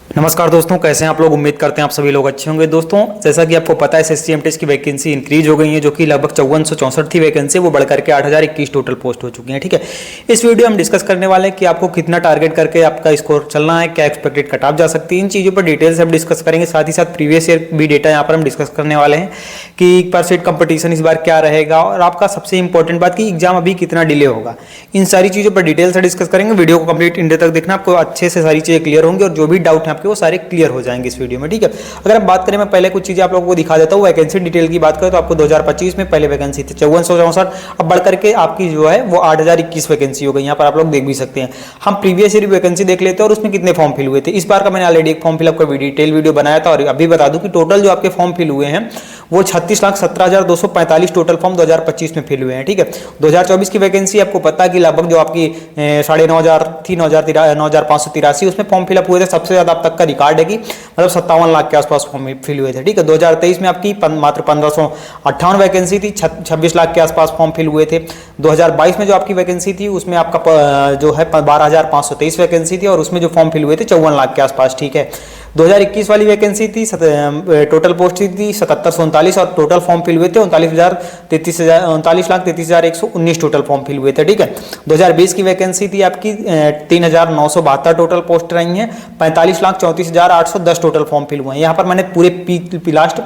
नमस्कार दोस्तों, कैसे हैं आप लोग। उम्मीद करते हैं आप सभी लोग अच्छे होंगे। दोस्तों, जैसा कि आपको पता है एसएससी एमटेस्ट की वैकेंसी इंक्रीज हो गई है, जो कि लगभग 5464 थी वैकेंसी, वो बढ़कर के 8021 टोटल पोस्ट हो चुकी हैं। ठीक है, इस वीडियो हम डिस्कस करने वाले हैं कि आपको कितना टारगेट करके आपका स्कोर चलना है, क्या एक्सपेक्टेड कट ऑफ जा सकती है, इन चीज़ों पर डिटेल से हम डिस्कस करेंगे। साथ ही साथ प्रीवियस ईयर भी डेटा यहाँ पर हम डिस्कस करने वाले हैं कि परसेंट कंपटीशन इस बार क्या रहेगा, और आपका सबसे इंपॉर्टेंट बात कि एग्जाम अभी कितना डिले होगा। इन सारी चीज़ों पर डिटेल से डिस्कस करेंगे। वीडियो को कंप्लीट इंड तक देखना, आपको अच्छे से सारी चीज़ें क्लियर होंगी और जो भी डाउट है आपके वो सारे क्लियर हो जाएंगे इस वीडियो में। ठीक है, अगर आप बात करें, मैं पहले कुछ चीजें आप लोगों को दिखा देता हूँ। वैकेंसी डिटेल की बात करें तो आपको 2025 में पहले वैकेंसी थी 5464, अब बढ़ करके आपकी जो है वो 8021 वैकेंसी हो गई। यहाँ पर आप लोग देख भी सकते हैं। हम प्रीवियस ईयर वैकेंसी देख लेते हैं और उसमें कितने फॉर्म फिल हुए थे। इस बार का मैंने ऑलरेडी एक फॉर्म फिलअप का डिटेल वीडियो बनाया था, और अभी बता दूं कि टोटल जो आपके फॉर्म फिल हुए हैं वो 36,17,245 टोटल फॉर्म 2025 में फिल हुए हैं। ठीक है, 2024 की वैकेंसी आपको पता है कि लगभग जो आपकी 9,500 थी, 9,583, उसमें फॉर्म फिलअप हुए थे। सबसे ज्यादा अब तक का रिकॉर्ड है कि मतलब 57 लाख के आसपास फॉर्म फिल हुए थे। ठीक है, 2023 में आपकी मात्र 1558 वैकेंसी थी, 26 लाख के आसपास फॉर्म फिल हुए थे। 2022 में जो आपकी वैकेंसी थी उसमें आपका जो है 12,523 वैकेंसी थी, और उसमें जो फॉर्म फिल हुए थे 54 लाख के आसपास। ठीक है, 2021 वाली वैकेंसी थी, टोटल पोस्ट थी 7739, और टोटल फॉर्म फिल हुए थे 39,33,119 टोटल फॉर्म फिल हुए थे। ठीक है, 2020 की वैकेंसी थी आपकी 3,972 टोटल पोस्ट रही हैं, 45,34,810 टोटल फॉर्म फिल हुए हैं। यहाँ पर मैंने पूरे लास्ट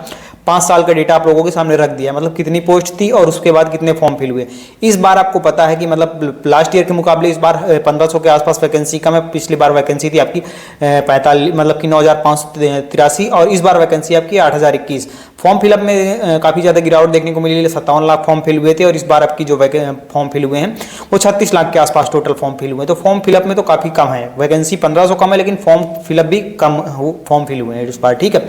5 साल का डेटा आप लोगों के सामने रख दिया, मतलब कितनी पोस्ट थी और उसके बाद कितने फॉर्म फिल हुए। इस बार आपको पता है कि मतलब लास्ट ईयर के मुकाबले इस बार 1500 के आसपास वैकेंसी कम है। पिछली बार वैकेंसी थी आपकी 45 मतलब कि 9,583, और इस बार वैकेंसी आपकी 8,021। फॉर्म फिलअप में काफ़ी ज़्यादा गिरावट देखने को मिली, 57 लाख फॉर्म फिल हुए थे, और इस बार आपकी जो फॉर्म फिल हुए हैं वो 36 लाख के आसपास टोटल फॉर्म फिल हुए। तो फॉर्म फिलअप में तो काफ़ी कम है, वैकेंसी 1500 कम है, लेकिन फॉर्म फिलअप भी कम फॉर्म फिल हुए हैं इस बार। ठीक है,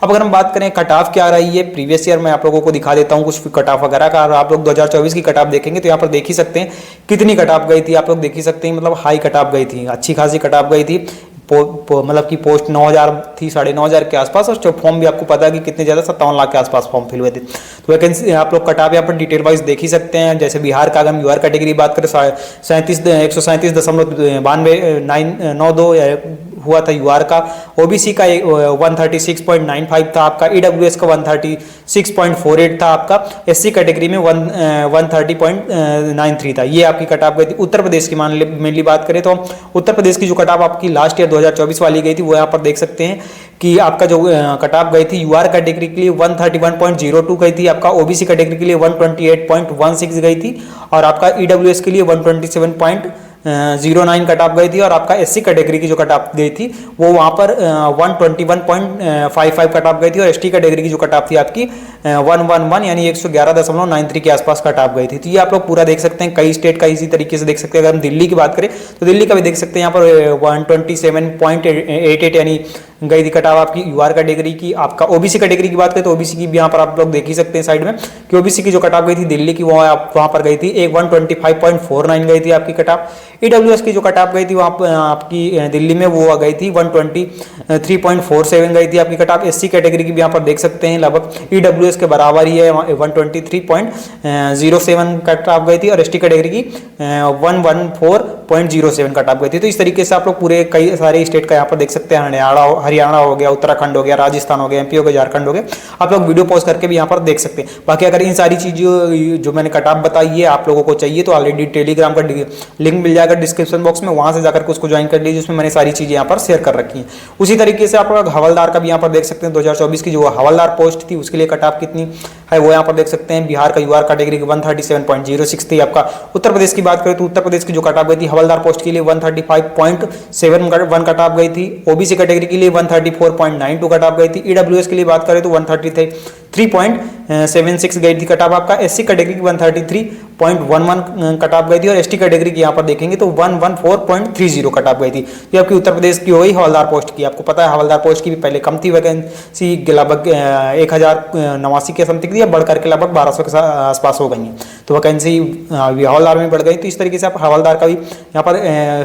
अब अगर हम बात करें कट ऑफ क्या रही है प्रीवियस ईयर में, आप लोगों को दिखा देता हूं कुछ कट ऑफ वगैरह का। आप लोग 2024 की कट ऑफ देखेंगे तो यहाँ पर देख ही सकते हैं कितनी कट ऑफ गई थी। आप लोग देख ही सकते हैं, मतलब हाई कट ऑफ गई थी, अच्छी खासी कट ऑफ गई थी। मतलब कि पोस्ट 9,000 थी, 9,500 के आसपास, और फॉर्म भी आपको पता है कि कितने ज़्यादा 57 लाख के आसपास फॉर्म फिल हुए थे। तो वैकेंसी आप लोग कट ऑफ यहाँ पर डिटेल वाइज देख ही सकते हैं। जैसे बिहार का अगर हम यूआर कैटेगरी बात करें 137.92 हुआ था यूआर का। ओबीसी का 136.95 था आपका, ईडब्ल्यूएस का 136.48 था आपका, एससी कैटेगरी में 130.93 था। ये आपकी कट ऑफ गई थी। उत्तर प्रदेश की मेनली बात करें तो उत्तर प्रदेश की जो कट ऑफ आपकी लास्ट ईयर 2024 वाली गई थी वो यहाँ पर देख सकते हैं कि आपका जो कट ऑफ गई थी यूआर कैटेगरी के लिए 131.02 गई थी, आपका ओबीसी कैटेगरी के लिए 128.16 गई थी, और आपका ईडब्ल्यूएस के लिए 127.09 कट ऑफ गई थी, और आपका एससी कैटेगरी की जो कट ऑफ गई थी वो वहाँ पर 121.55 कट ऑफ गई थी, और एसटी कैटेगरी की जो कट ऑफ थी आपकी 111 यानी 111.93 के आसपास कट ऑफ गई थी। तो ये आप लोग पूरा देख सकते हैं, कई स्टेट का इसी तरीके से देख सकते हैं। अगर हम दिल्ली की बात करें तो दिल्ली का भी देख सकते हैं, यहाँ पर 127.88 यानी गई थी कट ऑफ आपकी यूआर कैटेगरी की। आपका ओबीसी कैटेगरी की बात करें तो ओबीसी की भी यहाँ पर आप लोग देख ही सकते हैं साइड में कि ओबीसी की जो कट ऑफ गई थी दिल्ली की, वहाँ पर गई थी 125.49 गई थी आपकी कट ऑफ। ईडब्ल्यूएस की जो कट ऑफ गई थी वहाँ पर आपकी दिल्ली में वो गई थी 123.47 गई थी आपकी कट ऑफ। एससी कैटेगरी की भी यहाँ पर देख सकते हैं लगभग ईडब्ल्यूएस के बराबर ही है, 123.07 कट ऑफ गई थी, और एसटी कैटेगरी की 114.07 कट ऑफ गई थी। तो इस तरीके से आप लोग पूरे कई सारे स्टेट का यहाँ पर देख सकते हैं। हरियाणा हो गया, उत्तराखंड हो गया, राजस्थान हो गया, एमपी हो गया, झारखंड हो गया। आप लोग वीडियो पॉज करके भी यहाँ पर देख सकते हैं। बाकी अगर इन सारी चीज़ों जो मैंने कट ऑफ बताई है आप लोगों को चाहिए तो ऑलरेडी टेलीग्राम का लिंक मिल जाएगा डिस्क्रिप्शन बॉक्स में, वहां से जाकर के उसको ज्वाइन कर लीजिए, उसमें मैंने सारी चीजें यहाँ पर शेयर कर रखी हैं। उसी तरीके से आप लोग हवलदार का भी यहाँ पर देख सकते हैं। 2024 की जो हवलदार पोस्ट थी उसके लिए कट ऑफ कितनी है वो यहाँ पर देख सकते हैं। बिहार का यूआर कैटेगरी की 137.06 थी आपका। उत्तर प्रदेश की बात करें तो उत्तर प्रदेश की जो कट ऑफ गई थी हवलदार पोस्ट के लिए 135.71 कट ऑफ गई थी। ओबीसी कैटेगरी के लिए 134.92 कट ऑफ गई थी। ईडब्ल्यूएस के लिए बात करें तो 133.76 गई थी कट ऑफ आपका। एससी कैटेगरी की 133.11 कट ऑफ गई थी, और एसटी कैटेगरी की यहाँ पर देखेंगे तो 114.30 कट ऑफ गई थी। ये आपकी उत्तर प्रदेश की हो गई हवलदार पोस्ट की। आपको पता है हवलदार पोस्ट की भी पहले कम थी वैकेंसी, लगभग 1089 के समथिंग थी, अब बढ़ करके लगभग 1200 के आसपास हो गई है। तो वैकेंसी हवलदार में बढ़ गई। तो इस तरीके से आप हवलदार का भी यहाँ पर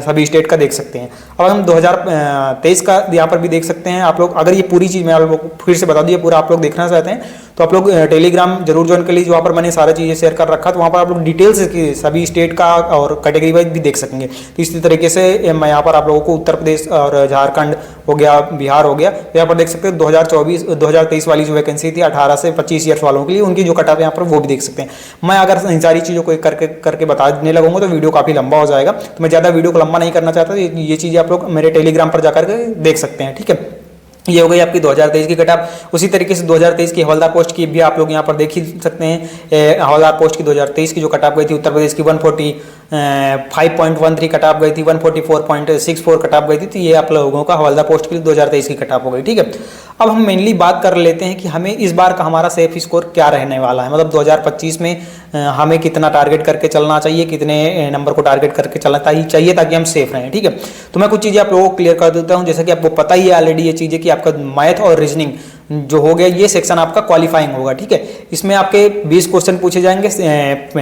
सभी स्टेट का देख सकते हैं। अब हम 2023 का यहाँ पर भी देख सकते हैं आप लोग। अगर ये पूरी चीज़ मैं आप लोग फिर से बता दूँ, ये पूरा आप लोग देखना चाहते हैं तो आप लोग टेलीग्राम जरूर ज्वाइन कर लीजिए, वहाँ पर मैंने सारी चीज़ें शेयर कर रखा, तो वहाँ पर आप लोग डिटेल्स सभी स्टेट का और कैटेगरी वाइज भी देख सकेंगे। तो इसी तरीके से मैं यहाँ पर आप लोगों को उत्तर प्रदेश और झारखंड हो गया, बिहार हो गया, तो यहाँ पर देख सकते हैं 2023 वाली जो वैकेंसी थी 18 से 25 ईयर्स वालों के लिए, उनकी जो कट ऑफ यहाँ पर वो भी देख सकते हैं। मैं अगर इन सारी चीज़ों को करके बताने लगूंगा तो वीडियो काफ़ी लंबा हो जाएगा, तो मैं ज़्यादा वीडियो को लंबा नहीं करना चाहता, ये चीज़ें आप लोग मेरे टेलीग्राम पर जाकर के देख सकते हैं। ठीक है, ये हो गई आपकी 2023 की कटऑफ। उसी तरीके से 2023 की हवलदार पोस्ट की भी आप लोग यहाँ पर देख ही सकते हैं। हवलदार पोस्ट की 2023 की जो कटऑफ गई थी उत्तर प्रदेश की 145.13 कटऑफ गई थी, 144.64 कटऑफ गई थी। तो ये आप लोगों का हवलदार पोस्ट की 2023 की कटऑफ हो गई। ठीक है, अब हम मेनली बात कर लेते हैं कि हमें इस बार का हमारा सेफ स्कोर क्या रहने वाला है, मतलब 2025 में हमें कितना टारगेट करके चलना चाहिए, कितने नंबर को टारगेट करके चलना चाहिए ताकि हम सेफ रहें। ठीक है, तो मैं कुछ चीज़ें आप लोगों को क्लियर कर देता हूँ। जैसा कि आपको पता ही है ऑलरेडी ये चीज़ें कि आपका मैथ और रीजनिंग जो हो गया ये सेक्शन आपका क्वालिफाइंग होगा। ठीक है, इसमें आपके 20 क्वेश्चन पूछे जाएंगे,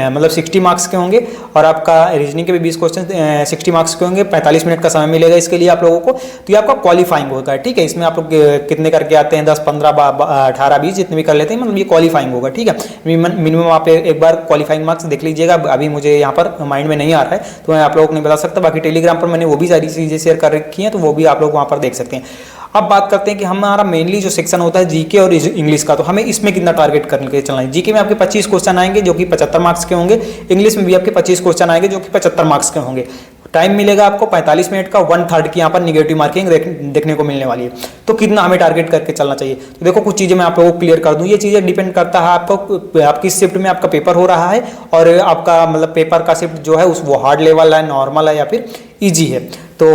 मतलब 60 मार्क्स के होंगे, और आपका रीजनिंग के भी 20 क्वेश्चन 60 मार्क्स के होंगे। 45 मिनट का समय मिलेगा इसके लिए आप लोगों को, तो ये आपका क्वालिफाइंग होगा। ठीक है, इसमें आप लोग कितने करके आते हैं, 10, 15, 18, 20 जितने भी कर लेते हैं, मतलब ये क्वालिफाइंग होगा। ठीक है, मिनिमम आप एक बार क्वालिफाइंग मार्क्स देख लीजिएगा, अभी मुझे यहाँ पर माइंड में नहीं आ रहा है तो मैं आप लोगों को नहीं बता सकता। बाकी टेलीग्राम पर मैंने वो भी सारी चीज़ें शेयर कर रखी हैं, तो वो भी आप लोग वहाँ पर देख सकते हैं। अब बात करते हैं कि हमारा मेनली जो सेक्शन होता है जीके और इंग्लिश का, तो हमें इसमें कितना टारगेट करके चलना है। जीके में आपके 25 क्वेश्चन आएंगे जो कि 75 मार्क्स के होंगे, इंग्लिश में भी आपके 25 क्वेश्चन आएंगे जो कि 75 मार्क्स के होंगे। टाइम मिलेगा आपको 45 मिनट का, 1/3 की यहाँ पर निगेटिव मार्किंग देखने को मिलने वाली है। तो कितना हमें टारगेट करके चलना चाहिए, तो देखो कुछ चीज़ें मैं आप लोगों को क्लियर कर दूं। ये चीज़ें डिपेंड करता है आपको, आप किस शिफ्ट में आपका पेपर हो रहा है, और आपका मतलब पेपर का शिफ्ट जो है वो हार्ड लेवल है, नॉर्मल है या फिर ईजी है। तो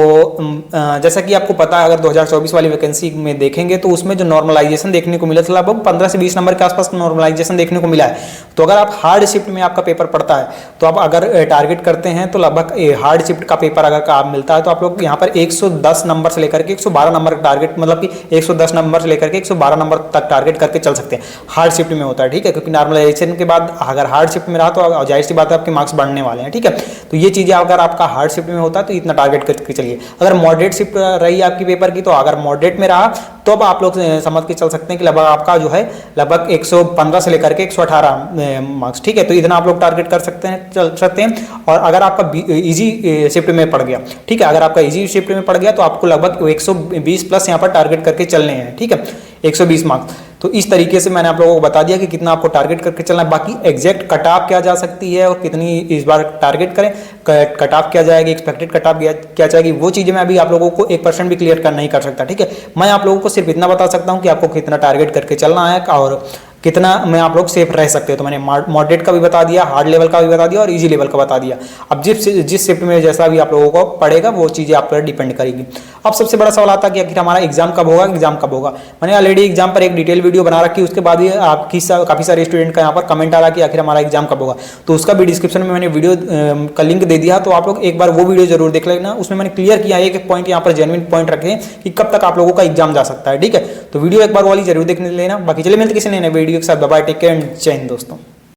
जैसा कि आपको पता है, अगर 2024 वाली वैकेंसी में देखेंगे तो उसमें जो नॉर्मलाइजेशन देखने को मिला था लगभग 15 से 20 नंबर के आसपास नॉर्मलाइजेशन देखने को मिला है। तो अगर आप हार्ड शिफ्ट में आपका पेपर पड़ता है तो आप अगर टारगेट करते हैं तो लगभग हार्ड शिफ्ट का पेपर अगर आप मिलता है तो आप लोग यहाँ पर 110 नंबर से लेकर के 112 नंबर का टारगेट, मतलब कि 110 नंबर से लेकर के 112 नंबर तक टारगेट करके चल सकते हैं। हार्ड शिफ्ट में होता है। ठीक है, क्योंकि नॉर्मलाइजेशन के बाद अगर हार्ड शिफ्ट में रहा तो जाहिर सी बात है आपके मार्क्स बढ़ने वाले हैं। ठीक है, तो ये चीज़ें अगर आपका हार्ड शिफ्ट में होता है तो इतना टारगेट करके चलिए। अगर मॉडरेट शिफ्ट रही आपकी पेपर की, तो अगर मॉडरेट में रहा तो अब आप लोग समझ के चल सकते हैं कि लगभग आपका जो है लगभग 115 से लेकर के 118 मार्क्स। ठीक है, तो इतना आप लोग टारगेट कर सकते हैं, चल सकते हैं। और अगर आपका इजी शिफ्ट में पड़ गया, ठीक है, अगर आपका इजी शिफ्ट में पड़ गया तो आपको लगभग 120 प्लस यहाँ पर टारगेट करके चलने हैं। ठीक है, 120 मार्क्स। तो इस तरीके से मैंने आप लोगों को बता दिया कि कितना आपको टारगेट करके चलना है। बाकी एग्जैक्ट कट ऑफ क्या जा सकती है और कितनी इस बार टारगेट करें, कट ऑफ क्या जाएगी, एक्सपेक्टेड कट ऑफ क्या जाएगी, वो चीज़ें मैं अभी आप लोगों को 1% भी क्लियर नहीं कर सकता। ठीक है, मैं आप लोगों को सिर्फ इतना बता सकता हूँ कि आपको कितना टारगेट करके चलना है और कितना में आप लोग सेफ रह सकते हो। तो मैंने मॉडरेट का भी बता दिया, हार्ड लेवल का भी बता दिया और इजी लेवल का बता दिया। अब जिस शिफ्ट में जैसा भी आप लोगों को पड़ेगा वो चीज़ें आप पर डिपेंड करेगी। अब सबसे बड़ा सवाल आता है कि आखिर हमारा एग्जाम कब होगा, एग्जाम कब होगा। मैंने ऑलरेडी एग्जाम पर एक डिटेल वीडियो बना रखी, उसके बाद भी आपकी काफ़ी सारे स्टूडेंट का यहाँ पर कमेंट आ रहा कि आखिर हमारा एग्जाम कब होगा, तो उसका भी डिस्क्रिप्शन में मैंने वीडियो का लिंक दे दिया, तो आप लोग एक बार वो वीडियो जरूर देख लेना। उसमें मैंने क्लियर किया एक पॉइंट यहाँ पर जेन्युइन पॉइंट रखे कि कब तक आप लोगों का एग्जाम जा सकता है। ठीक है, तो वीडियो एक बार वाली जरूर देखने लेना। बाकी चलिए मिलते किसी नए वीडियो के साथ। Bye bye, take care and जय हिंद दोस्तों।